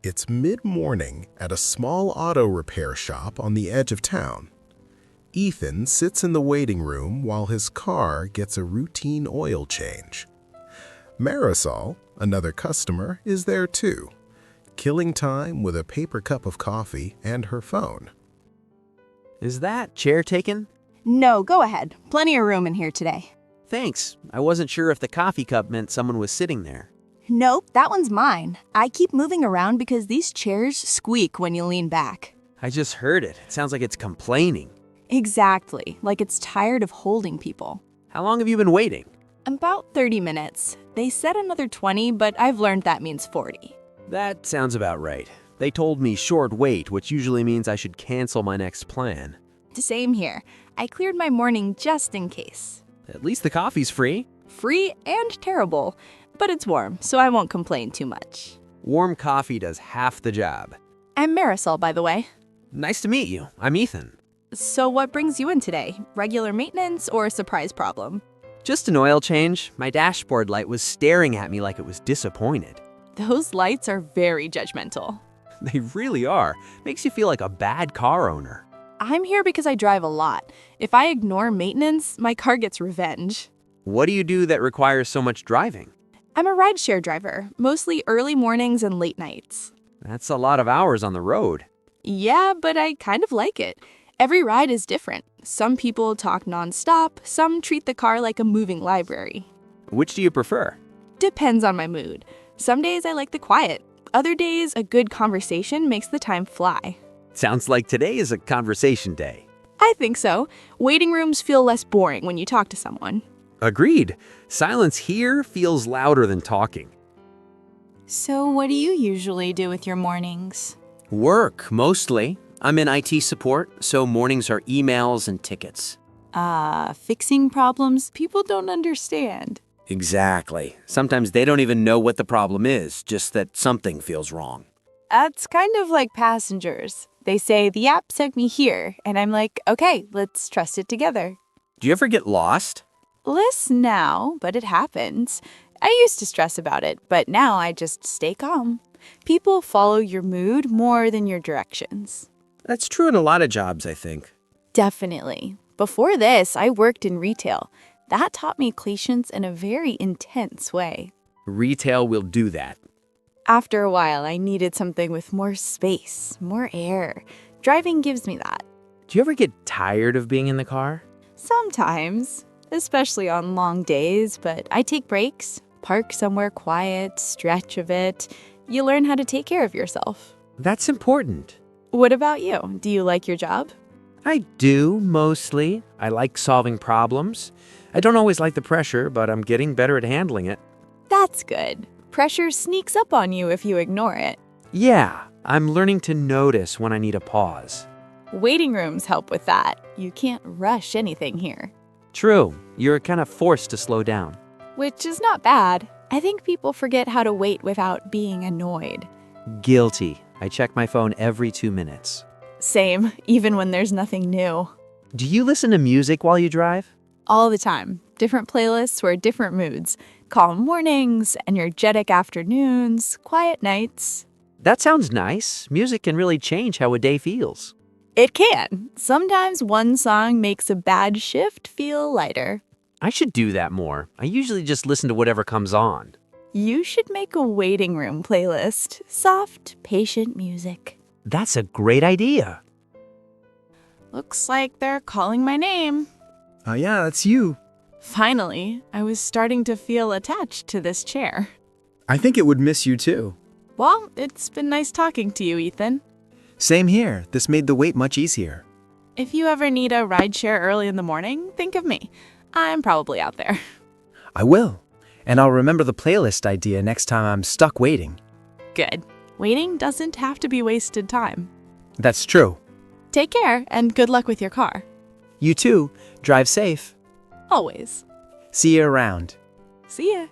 It's mid-morning at a small auto repair shop on the edge of town. Ethan sits in the waiting room while his car gets a routine oil change. Marisol, another customer, is there too, killing time with a paper cup of coffee and her phone. Is that chair taken? No, go ahead. Plenty of room in here today. Thanks. I wasn't sure if the coffee cup meant someone was sitting there. Nope, that one's mine. I keep moving around because these chairs squeak when you lean back. I just heard it. It sounds like it's complaining. Exactly, like it's tired of holding people. How long have you been waiting? About 30 minutes. They said another 20, but I've learned that means 40. That sounds about right. They told me short wait, which usually means I should cancel my next plan. Same here. I cleared my morning just in case. At least the coffee's free. Free and terrible, but it's warm, so I won't complain too much. Warm coffee does half the job. I'm Marisol, by the way. Nice to meet you. I'm Ethan. So what brings you in today? Regular maintenance or a surprise problem? Just an oil change. My dashboard light was staring at me like it was disappointed. Those lights are very judgmental. They really are. Makes you feel like a bad car owner. I'm here because I drive a lot. If I ignore maintenance, my car gets revenge. What do you do that requires so much driving? I'm a rideshare driver, mostly early mornings and late nights. That's a lot of hours on the road. Yeah, but I kind of like it. Every ride is different. Some people talk nonstop, some treat the car like a moving library. Which do you prefer? Depends on my mood. Some days I like the quiet. Other days, a good conversation makes the time fly. Sounds like today is a conversation day. I think so. Waiting rooms feel less boring when you talk to someone. Agreed. Silence here feels louder than talking. So what do you usually do with your mornings? Work, mostly. I'm in IT support, so mornings are emails and tickets. Fixing problems people don't understand. Exactly. Sometimes they don't even know what the problem is, just that something feels wrong. That's kind of like passengers. They say, the app sent me here, and I'm like, okay, let's trust it together. Do you ever get lost? Less now, but it happens. I used to stress about it, but now I just stay calm. People follow your mood more than your directions. That's true in a lot of jobs, I think. Definitely. Before this, I worked in retail. That taught me patience in a very intense way. Retail will do that. After a while, I needed something with more space, more air. Driving gives me that. Do you ever get tired of being in the car? Sometimes, especially on long days, but I take breaks, park somewhere quiet, stretch a bit. You learn how to take care of yourself. That's important. What about you? Do you like your job? I do, mostly. I like solving problems. I don't always like the pressure, but I'm getting better at handling it. That's good. Pressure sneaks up on you if you ignore it. Yeah, I'm learning to notice when I need a pause. Waiting rooms help with that. You can't rush anything here. True, you're kind of forced to slow down. Which is not bad. I think people forget how to wait without being annoyed. Guilty. I check my phone every 2 minutes. Same, even when there's nothing new. Do you listen to music while you drive? All the time. Different playlists for different moods. Calm mornings, energetic afternoons, quiet nights. That sounds nice. Music can really change how a day feels. It can. Sometimes one song makes a bad shift feel lighter. I should do that more. I usually just listen to whatever comes on. You should make a waiting room playlist. Soft, patient music. That's a great idea. Looks like they're calling my name. Yeah, that's you. Finally, I was starting to feel attached to this chair. I think it would miss you too. Well, it's been nice talking to you, Ethan. Same here. This made the wait much easier. If you ever need a rideshare early in the morning, think of me. I'm probably out there. I will. And I'll remember the playlist idea next time I'm stuck waiting. Good. Waiting doesn't have to be wasted time. That's true. Take care and good luck with your car. You too. Drive safe. Always. See you around. See ya.